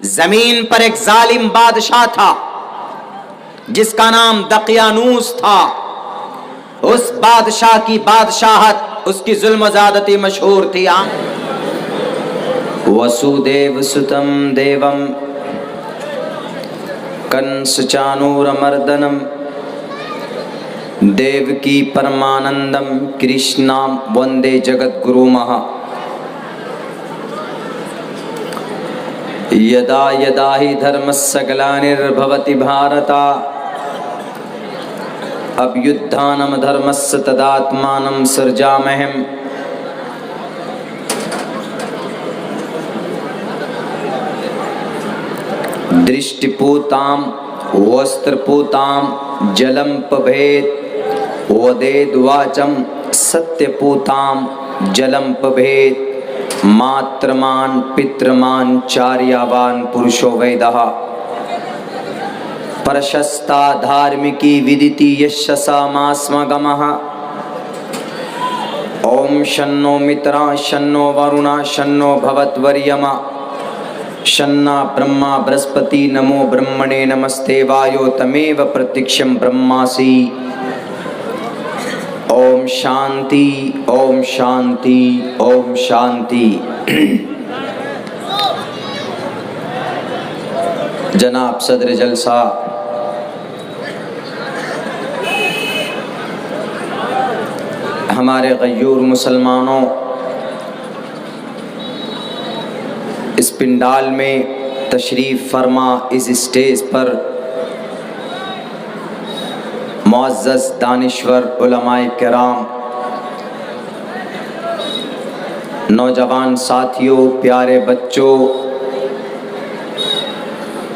زمین پر ایک ظالم بادشاہ تھا جس کا نام دقیانوس تھا. اس بادشاہ کی بادشاہت، اس کی ظلم و زیادتی مشہور تھی. وسودیو سُتم دیوم کنس چانور مردنم دیوکی پرمانندم کرشنام وندے جگت گرو مہا. یدا یدا ہی دھرمسّ گلانربھوتی بھارتا ابیدھانم دھرمسّ تداتمانم سرجامہم. درشٹی پوتام وستر پوتام جلم پبھیت ودید واچم ستیہ پوتام جلم پبھیت ماترمان پترمان چاریاوان پرشو ویدہ پرشستا دھارمکی ودیتی یشسا ماسمگمہ. اوم شنو مترا شنو ورونا شنو بھوتوریما شنا برہما برہسپتی نمو برہمنے نمستے وایو تمیو پرتکشم برہماسی. اوم شانتی اوم شانتی اوم شانتی. جناب صدر جلسہ، ہمارے غیور مسلمانوں، اس پنڈال میں تشریف فرما اس اسٹیج پر معزز دانشور علماء کرام، نوجوان ساتھیوں، پیارے بچوں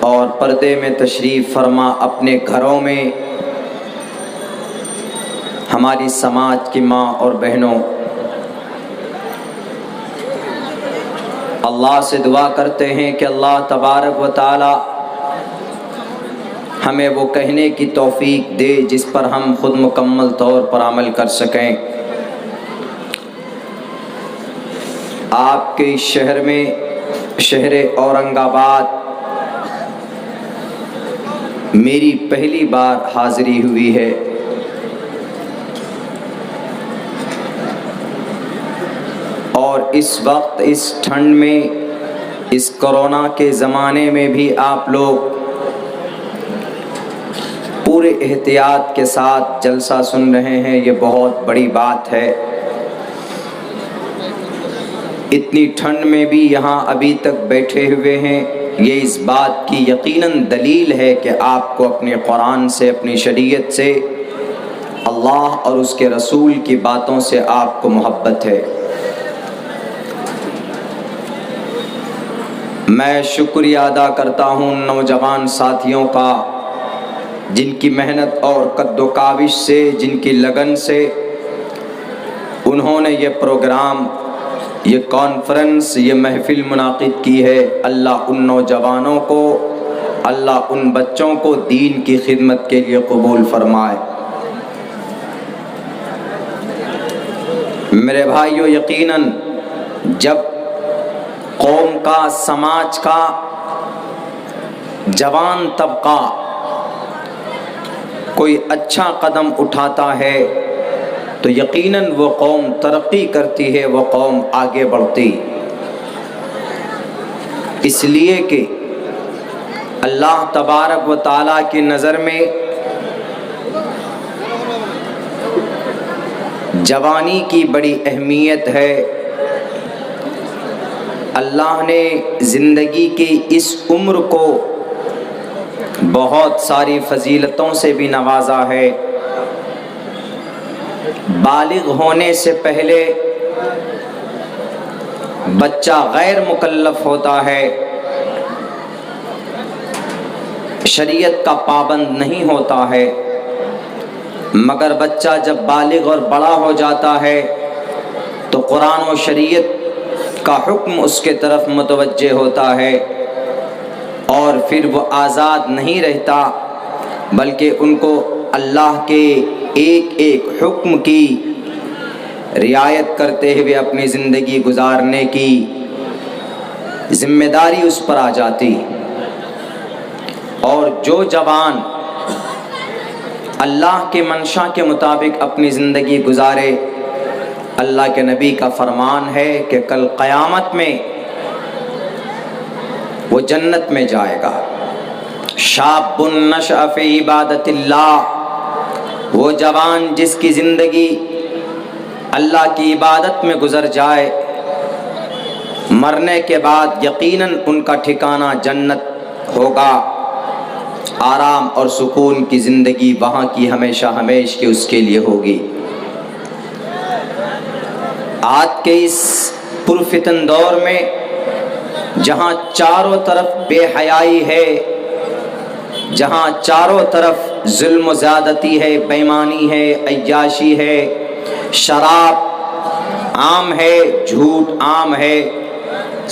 اور پردے میں تشریف فرما اپنے گھروں میں ہماری سماج کی ماں اور بہنوں، اللہ سے دعا کرتے ہیں کہ اللہ تبارک و تعالی ہمیں وہ کہنے کی توفیق دے جس پر ہم خود مکمل طور پر عمل کر سکیں. آپ کے اس شہر میں، شہر اورنگ آباد، میری پہلی بار حاضری ہوئی ہے. اور اس وقت، اس ٹھنڈ میں، اس کرونا کے زمانے میں بھی آپ لوگ پورے احتیاط کے ساتھ جلسہ سن رہے ہیں، یہ بہت بڑی بات ہے. اتنی ٹھنڈ میں بھی یہاں ابھی تک بیٹھے ہوئے ہیں، یہ اس بات کی یقیناً دلیل ہے کہ آپ کو اپنے قرآن سے، اپنی شریعت سے، اللہ اور اس کے رسول کی باتوں سے آپ کو محبت ہے. میں شکریہ ادا کرتا ہوں نوجوان ساتھیوں کا، جن کی محنت اور قد و کاوش سے، جن کی لگن سے انہوں نے یہ پروگرام، یہ کانفرنس، یہ محفل منعقد کی ہے. اللہ ان نوجوانوں کو، اللہ ان بچوں کو دین کی خدمت کے لیے قبول فرمائے. میرے بھائیو، یقیناً جب قوم کا، سماج کا جوان طبقہ کوئی اچھا قدم اٹھاتا ہے تو یقیناً وہ قوم ترقی کرتی ہے، وہ قوم آگے بڑھتی. اس لیے کہ اللہ تبارک و تعالیٰ کی نظر میں جوانی کی بڑی اہمیت ہے. اللہ نے زندگی کی اس عمر کو بہت ساری فضیلتوں سے بھی نوازا ہے. بالغ ہونے سے پہلے بچہ غیر مکلف ہوتا ہے، شریعت کا پابند نہیں ہوتا ہے، مگر بچہ جب بالغ اور بڑا ہو جاتا ہے تو قرآن و شریعت کا حکم اس کے طرف متوجہ ہوتا ہے، اور پھر وہ آزاد نہیں رہتا بلکہ ان کو اللہ کے ایک ایک حکم کی رعایت کرتے ہوئے اپنی زندگی گزارنے کی ذمہ داری اس پر آ جاتی۔ اور جو جوان اللہ کے منشا کے مطابق اپنی زندگی گزارے، اللہ کے نبی کا فرمان ہے کہ کل قیامت میں وہ جنت میں جائے گا۔ شاب نشأ فی عبادت اللہ، وہ جوان جس کی زندگی اللہ کی عبادت میں گزر جائے، مرنے کے بعد یقیناً ان کا ٹھکانہ جنت ہوگا، آرام اور سکون کی زندگی وہاں کی ہمیشہ ہمیشہ کی اس کے لیے ہوگی۔ آج کے اس پرفتن دور میں جہاں چاروں طرف بے حیائی ہے، جہاں چاروں طرف ظلم و زیادتی ہے، بے ایمانی ہے، عیاشی ہے، شراب عام ہے، جھوٹ عام ہے،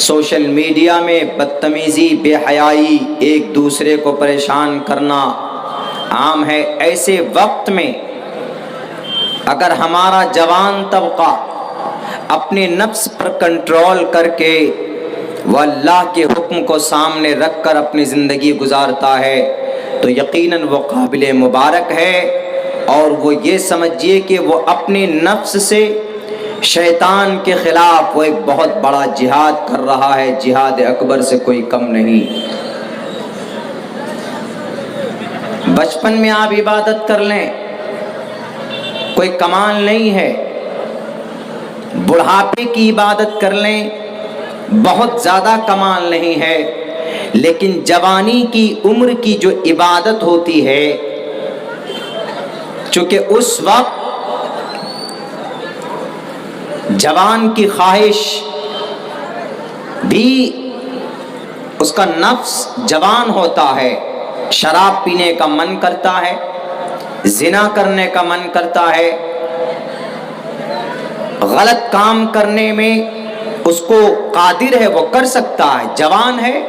سوشل میڈیا میں بدتمیزی، بے حیائی، ایک دوسرے کو پریشان کرنا عام ہے، ایسے وقت میں اگر ہمارا جوان طبقہ اپنے نفس پر کنٹرول کر کے وہ اللہ کے حکم کو سامنے رکھ کر اپنی زندگی گزارتا ہے تو یقیناً وہ قابل مبارک ہے، اور وہ یہ سمجھیے کہ وہ اپنے نفس سے شیطان کے خلاف وہ ایک بہت بڑا جہاد کر رہا ہے، جہاد اکبر سے کوئی کم نہیں۔ بچپن میں آپ عبادت کر لیں کوئی کمال نہیں ہے، بڑھاپے کی عبادت کر لیں بہت زیادہ کمال نہیں ہے، لیکن جوانی کی عمر کی جو عبادت ہوتی ہے، چونکہ اس وقت جوان کی خواہش بھی، اس کا نفس جوان ہوتا ہے، شراب پینے کا من کرتا ہے، زنا کرنے کا من کرتا ہے، غلط کام کرنے میں اس کو قادر ہے، وہ کر سکتا ہے، جوان ہے،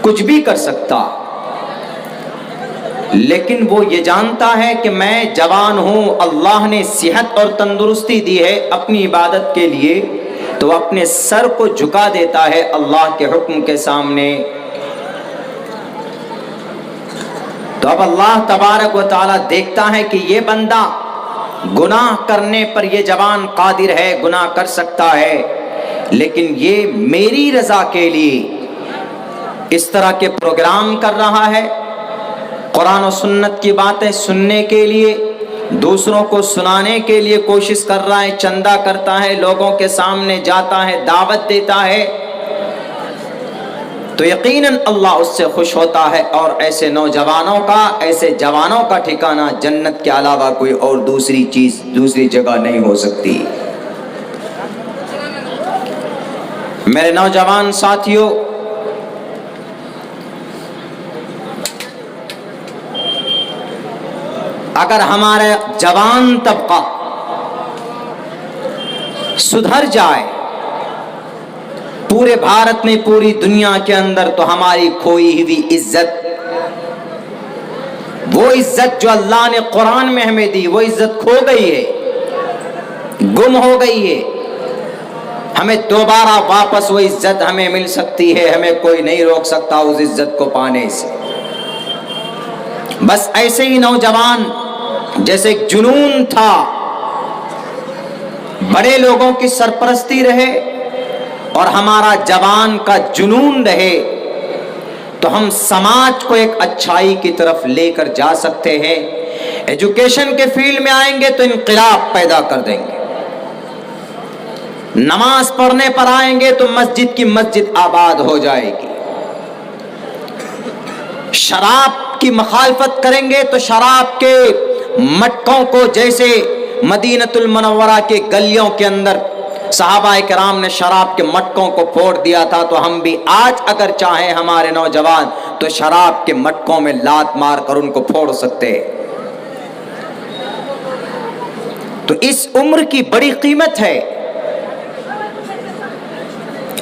کچھ بھی کر سکتا، لیکن وہ یہ جانتا ہے کہ میں جوان ہوں، اللہ نے صحت اور تندرستی دی ہے اپنی عبادت کے لیے، تو اپنے سر کو جھکا دیتا ہے اللہ کے حکم کے سامنے۔ تو اب اللہ تبارک و تعالیٰ دیکھتا ہے کہ یہ بندہ گناہ کرنے پر یہ جوان قادر ہے، گناہ کر سکتا ہے، لیکن یہ میری رضا کے لیے اس طرح کے پروگرام کر رہا ہے، قرآن و سنت کی باتیں سننے کے لیے، دوسروں کو سنانے کے لیے کوشش کر رہا ہے، چندہ کرتا ہے، لوگوں کے سامنے جاتا ہے، دعوت دیتا ہے، تو یقیناً اللہ اس سے خوش ہوتا ہے، اور ایسے نوجوانوں کا، ایسے جوانوں کا ٹھکانہ جنت کے علاوہ کوئی اور دوسری چیز، دوسری جگہ نہیں ہو سکتی۔ میرے نوجوان ساتھیوں، اگر ہمارا جوان طبقہ سدھر جائے پورے بھارت میں، پوری دنیا کے اندر، تو ہماری کھوئی ہوئی عزت، وہ عزت جو اللہ نے قرآن میں ہمیں دی، وہ عزت کھو گئی ہے، گم ہو گئی ہے۔ ہمیں دوبارہ واپس وہ عزت ہمیں مل سکتی ہے، ہمیں کوئی نہیں روک سکتا اس عزت کو پانے سے۔ بس ایسے ہی نوجوان جیسے ایک جنون تھا، بڑے لوگوں کی سرپرستی رہے اور ہمارا جوان کا جنون رہے، تو ہم سماج کو ایک اچھائی کی طرف لے کر جا سکتے ہیں۔ ایجوکیشن کے فیلڈ میں آئیں گے تو انقلاب پیدا کر دیں گے، نماز پڑھنے پر آئیں گے تو مسجد کی مسجد آباد ہو جائے گی، شراب کی مخالفت کریں گے تو شراب کے مٹکوں کو، جیسے مدینہ المنورہ کے گلیوں کے اندر صحابہ کرام نے شراب کے مٹکوں کو پھوڑ دیا تھا، تو ہم بھی آج اگر چاہیں ہمارے نوجوان تو شراب کے مٹکوں میں لات مار کر ان کو پھوڑ سکتے ہیں۔ تو اس عمر کی بڑی قیمت ہے،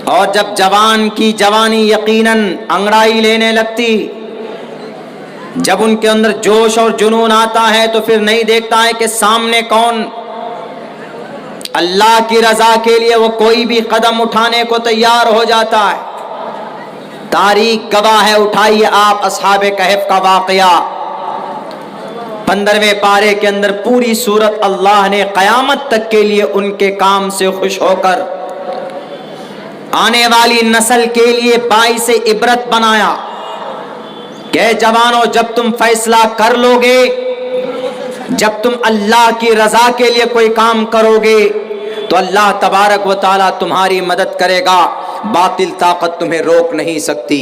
اور جب جوان کی جوانی یقیناً انگڑائی لینے لگتی، جب ان کے اندر جوش اور جنون آتا ہے تو پھر نہیں دیکھتا ہے کہ سامنے کون، اللہ کی رضا کے لیے وہ کوئی بھی قدم اٹھانے کو تیار ہو جاتا ہے۔ تاریخ گواہ ہے. اٹھائیے آپ اصحاب کہف کا واقعہ. 15ویں پارے کے اندر پوری سورت اللہ نے قیامت تک کے لیے ان کے کام سے خوش ہو کر آنے والی نسل کے لیے باعث عبرت بنایا کہ جوانوں جب تم فیصلہ کر لو گے، جب تم اللہ کی رضا کے لیے کوئی کام کرو گے تو اللہ تبارک و تعالیٰ تمہاری مدد کرے گا، باطل طاقت تمہیں روک نہیں سکتی.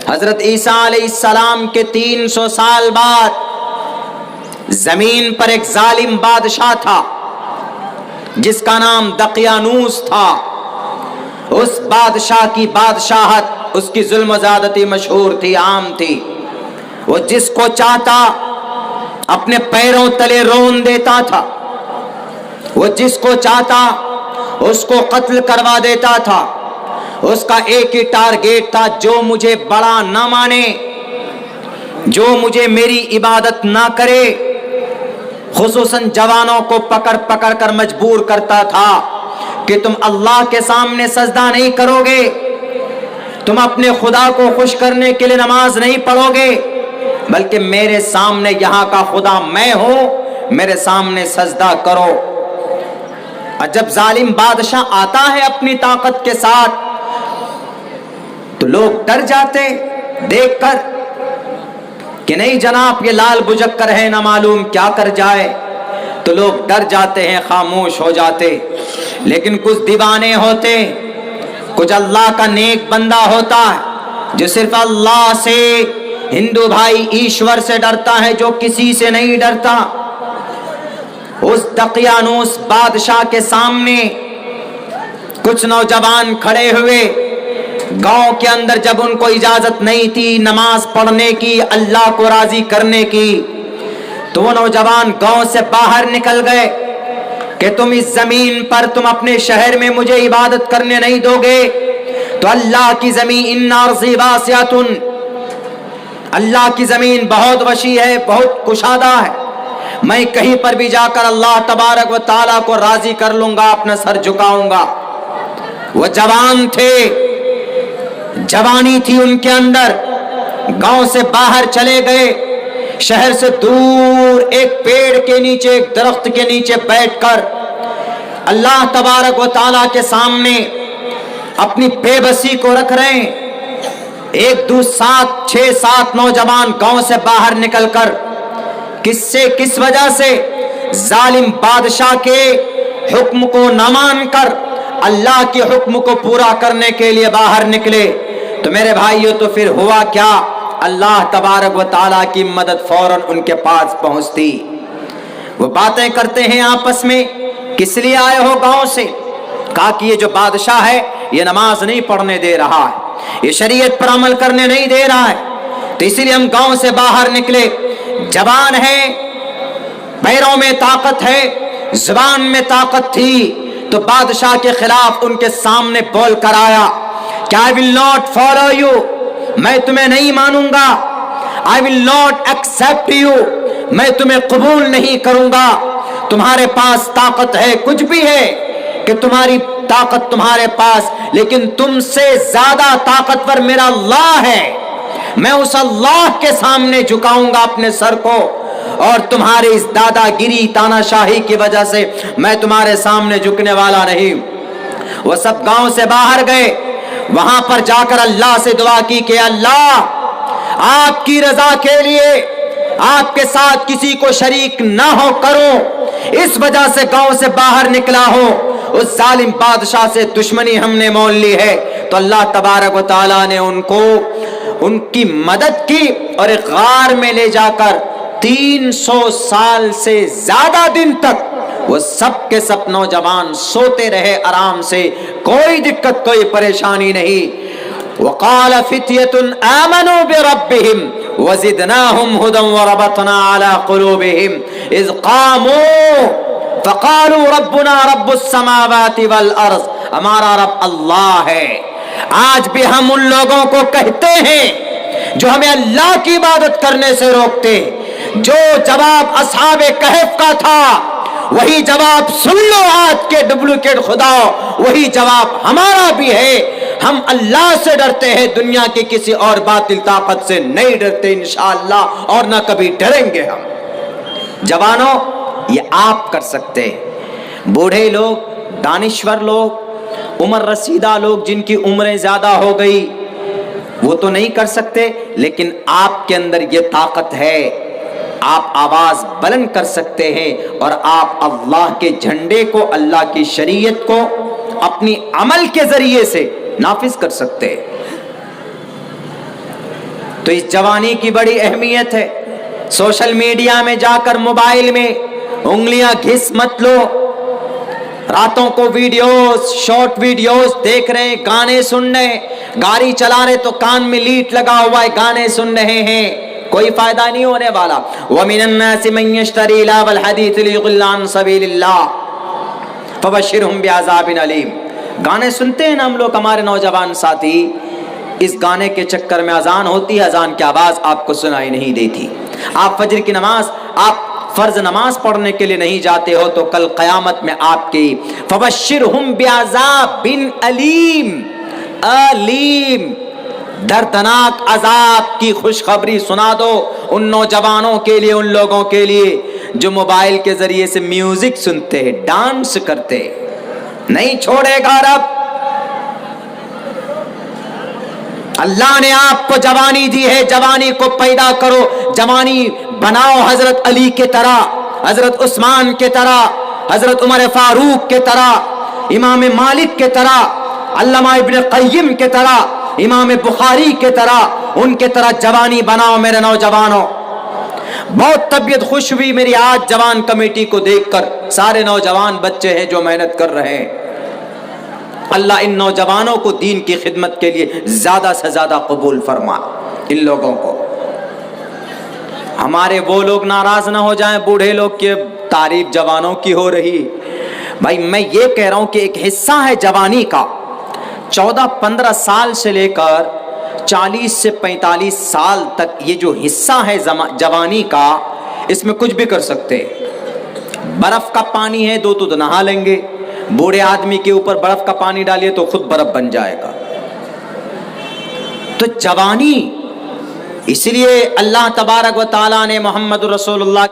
حضرت عیسیٰ علیہ السلام کے 300 سال بعد زمین پر ایک ظالم بادشاہ تھا جس کا نام دقیانوس تھا. اس بادشاہ کی بادشاہت، اس کی ظلم و زیادتی مشہور تھی، عام تھی. وہ جس کو چاہتا اپنے پیروں تلے رون دیتا تھا، وہ جس کو چاہتا اس کو قتل کروا دیتا تھا. اس کا ایک ہی ٹارگیٹ تھا، جو مجھے بڑا نہ مانے، جو مجھے میری عبادت نہ کرے. خصوصاً جوانوں کو پکڑ پکڑ کر مجبور کرتا تھا کہ تم اللہ کے سامنے سجدہ نہیں کرو گے، تم اپنے خدا کو خوش کرنے کے لیے نماز نہیں پڑھو گے، بلکہ میرے سامنے یہاں کا خدا میں ہوں، میرے سامنے سجدہ کرو. اور جب ظالم بادشاہ آتا ہے اپنی طاقت کے ساتھ تو لوگ ڈر جاتے دیکھ کر کہ نہیں جناب یہ لال بجک کر ہے، نہ معلوم کیا کر جائے. تو لوگ ڈر جاتے ہیں، خاموش ہو جاتے. لیکن کچھ دیوانے ہوتے، کچھ اللہ کا نیک بندہ ہوتا ہے جو صرف اللہ سے، ہندو بھائی ایشور سے ڈرتا ہے، جو کسی سے نہیں ڈرتا. اس دقیانوس بادشاہ کے سامنے کچھ نوجوان کھڑے ہوئے. گاؤں کے اندر جب ان کو اجازت نہیں تھی نماز پڑھنے کی، اللہ کو راضی کرنے کی، تو وہ نوجوان گاؤں سے باہر نکل گئے کہ تم اس زمین پر، تم اپنے شہر میں مجھے عبادت کرنے نہیں دو گے تو اللہ کی زمین ان ارضی واسعۃ، اللہ کی زمین بہت وسیع ہے، بہت کشادہ ہے، میں کہیں پر بھی جا کر اللہ تبارک و تعالیٰ کو راضی کر لوں گا، اپنا سر جھکاؤں گا. وہ جوان تھے، جوانی تھی ان کے اندر. گاؤں سے باہر چلے گئے، شہر سے دور ایک پیڑ کے نیچے، ایک درخت کے نیچے بیٹھ کر اللہ تبارک و تعالیٰ کے سامنے اپنی بے بسی کو رکھ رہے ہیں. ایک دو 6-7 نوجوان گاؤں سے باہر نکل کر کس وجہ سے ظالم بادشاہ کے حکم کو نہ مان کر اللہ کے حکم کو پورا کرنے کے لیے باہر نکلے. تو میرے بھائیو تو پھر ہوا کیا؟ اللہ تبارک و تعالیٰ کی مدد فوراً ان کے پاس پہنچتی. وہ باتیں کرتے ہیں آپس میں، کس لیے آئے ہو گاؤں سے؟ کہا کہ یہ جو بادشاہ ہے یہ نماز نہیں پڑھنے دے رہا ہے، یہ شریعت پر عمل کرنے نہیں دے رہا ہے، تو اسی لیے ہم گاؤں سے باہر نکلے. جوان ہے، پیروں میں طاقت ہے، زبان میں طاقت تھی، تو بادشاہ کے خلاف ان کے سامنے بول کر آیا کہ I will not follow you، میں تمہیں نہیں مانوں گا. I will not accept you، میں تمہیں قبول نہیں کروں گا. تمہارے پاس طاقت ہے، کچھ بھی ہے کہ تمہاری طاقت تمہارے پاس، لیکن تم سے زیادہ طاقتور میرا اللہ ہے. میں اس اللہ کے سامنے جھکاؤں گا اپنے سر کو، اور تمہاری اس دادا گیری تانا شاہی کی وجہ سے میں تمہارے سامنے جھکنے والا نہیں. وہ سب گاؤں سے باہر گئے، وہاں پر جا کر اللہ سے دعا کی کہ اللہ آپ کی رضا کے لیے آپ کے ساتھ کسی کو شریک نہ ہو کرو، اس وجہ سے گاؤں سے باہر نکلا ہو، اس ظالم بادشاہ سے دشمنی ہم نے مول لی ہے. تو اللہ تبارک و تعالیٰ نے ان کی مدد کی اور ایک غار میں لے جا کر 300 سال سے زیادہ دن تک وہ سب کے سب نوجوان سوتے رہے آرام سے، کوئی دقت کوئی پریشانی نہیں. وقال فتية آمنوا بربهم وزدناهم هدى وربطنا على قلوبهم إذ قاموا فقالوا ربنا رب السماوات والأرض، ہمارا رب اللہ ہے. آج بھی ہم ان لوگوں کو کہتے ہیں جو ہمیں اللہ کی عبادت کرنے سے روکتے، جو جواب اصحاب کہف کا تھا وہی جواب سن لو آج کے ڈپلیکیٹ خدا، وہی جواب ہمارا بھی ہے. ہم اللہ سے ڈرتے ہیں، دنیا کی کسی اور باطل طاقت سے نہیں ڈرتے انشاءاللہ، اور نہ کبھی ڈریں گے ہم۔ جوانوں، یہ آپ کر سکتے ہیں۔ بوڑھے لوگ، دانشور لوگ، عمر رسیدہ لوگ جن کی عمریں زیادہ ہو گئی، وہ تو نہیں کر سکتے، لیکن آپ کے اندر یہ طاقت ہے، آپ آواز بلند کر سکتے ہیں اور آپ اللہ کے جھنڈے کو، اللہ کی شریعت کو اپنی عمل کے ذریعے سے نافذ کر سکتے ہیں۔ تو اس جوانی کی بڑی اہمیت ہے۔ سوشل میڈیا میں جا کر موبائل میں انگلیاں گھس مت لو، راتوں کو ویڈیوز، شارٹ ویڈیوز دیکھ رہے ہیں، گانے سن رہے ہیں، گاڑی چلا رہے تو کان میں لیٹ لگا ہوا ہے، گانے سن رہے ہیں، کوئی فائدہ نہیں ہونے والا۔ وَمِنَ النَّاسِ مَن يَشْتَرِي لَهْوَ الْحَدِيثِ لِيُضِلَّ عَن سَبِيلِ اللَّهِ فَبَشِّرْهُم بِعَذَابٍ أَلِيمٍ۔ گانے سنتے ہیں نا ہم لوگ، ہمارے نوجوان ساتھی، اس گانے کے چکر میں اذان ہوتی ہے، اذان کی آواز آپ کو سنائی نہیں دیتی، آپ فجر کی نماز، آپ فرض نماز پڑھنے کے لیے نہیں جاتے ہو، تو کل قیامت میں آپ کی فَبَشِّرْهُم بِعَذَابٍ أَلِيمٍ، علیم، دردناک عذاب کی خوشخبری سنا دو ان نوجوانوں کے لیے، ان لوگوں کے لیے جو موبائل کے ذریعے سے میوزک سنتے ہیں، ڈانس کرتے ہیں۔ نہیں چھوڑے گا رب۔ اللہ نے آپ کو جوانی دی ہے، جوانی کو پیدا کرو، جوانی بناؤ حضرت علی کے طرح، حضرت عثمان کے طرح، حضرت عمر فاروق کے طرح، امام مالک کے طرح، علامہ ابن قیم کے طرح، امام بخاری کے طرح، ان کے طرح جوانی بناؤ میرے نوجوانوں۔ بہت طبیعت خوش ہوئی میری آج جوان کمیٹی کو دیکھ کر، سارے نوجوان بچے ہیں جو محنت کر رہے ہیں۔ اللہ ان نوجوانوں کو دین کی خدمت کے لیے زیادہ سے زیادہ قبول فرما، ان لوگوں کو۔ ہمارے وہ لوگ ناراض نہ ہو جائیں، بوڑھے لوگ کی تعریف جوانوں کی ہو رہی۔ بھائی میں یہ کہہ رہا ہوں کہ ایک حصہ ہے جوانی کا، 14-15 سال سے لے کر 40 سے 45 سال تک یہ جو حصہ ہے جوانی کا، اس میں کچھ بھی کر سکتے۔ برف کا پانی ہے تو نہا لیں گے، بوڑھے آدمی کے اوپر برف کا پانی ڈالیے تو خود برف بن جائے گا۔ تو جوانی، اس لیے اللہ تبارک و تعالیٰ نے محمد رسول اللہ